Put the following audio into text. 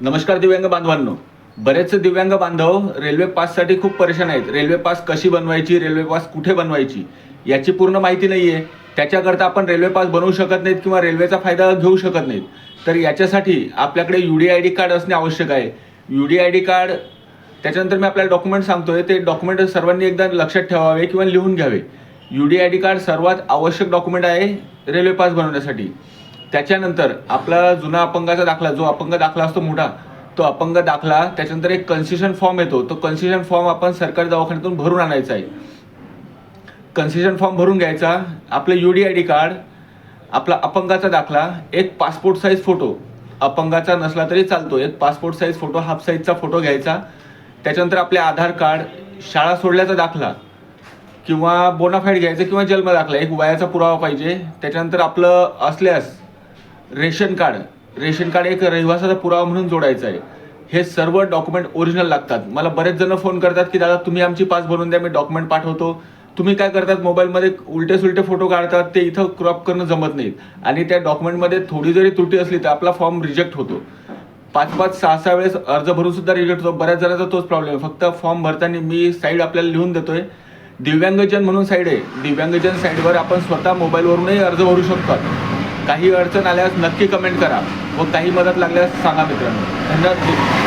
नमस्कार दिव्यांग बांधवांनो. बरेच दिव्यांग बांधव रेल्वे पाससाठी खूप परेशान आहेत. रेल्वे पास कशी बनवायची, रेल्वे पास कुठे बनवायची याची पूर्ण माहिती नाही आहे. त्याच्याकरता आपण रेल्वे पास बनवू शकत नाहीत किंवा रेल्वेचा फायदा घेऊ शकत नाहीत. तर याच्यासाठी आपल्याकडे UDID कार्ड असणे आवश्यक आहे. UDID कार्ड त्याच्यानंतर मी आपल्याला डॉक्युमेंट सांगतोय, ते डॉक्युमेंट सर्वांनी एकदा लक्षात ठेवावे किंवा लिहून घ्यावे. UDID कार्ड सर्वात आवश्यक डॉक्युमेंट आहे रेल्वे पास बनवण्यासाठी. त्याच्यानंतर आपला जुना अपंगाचा दाखला, जो अपंग दाखला असतो मोठा, तो अपंग दाखला. त्याच्यानंतर एक कन्सेशन फॉर्म येतो, तो कन्सेशन फॉर्म आपण सरकारी दवाखान्यातून भरून आणायचा आहे. कन्सेशन फॉर्म भरून घ्यायचा, आपलं UDID कार्ड, आपला अपंगाचा दाखला, एक पासपोर्ट साईज फोटो, अपंगाचा नसला तरी चालतो, एक पासपोर्ट साईज फोटो, हाफ साईजचा फोटो घ्यायचा. त्याच्यानंतर आपले आधार कार्ड, शाळा सोडल्याचा दाखला किंवा बोनाफाईड घ्यायचं किंवा जन्म दाखला, एक वयाचा पुरावा पाहिजे. त्याच्यानंतर आपलं असल्यास रेशन कार्ड एक रहिवासाचा पुरावा म्हणून जोडायचा आहे. हे सर्व डॉक्युमेंट ओरिजिनल लागतात. मला बरेच जण फोन करतात की दादा तुम्ही आमची पास बनवून द्या, मी डॉक्युमेंट पाठवतो. तुम्ही काय करतात, मोबाईलमध्ये उलटे सुलटे फोटो काढतात, ते इथं क्रॉप करणं जमत नाहीत आणि त्या डॉक्युमेंटमध्ये थोडी जरी त्रुटी असली तर आपला फॉर्म रिजेक्ट होतो. 5-5, 6-6 वेळेस अर्ज भरून सुद्धा रिजेक्ट होतो. बऱ्याच जणांचा तोच प्रॉब्लेम आहे. फक्त फॉर्म भरताना मी साईड आपल्याला लिहून देतोय, दिव्यांगजन म्हणून साईड आहे. दिव्यांगजन साईडवर आपण स्वतः मोबाईलवरूनही अर्ज भरू शकतो. काही अडचण आल्यास नक्की कमेंट करा व काही मदत लागल्यास सांगा मित्रांनो. धन्यवाद.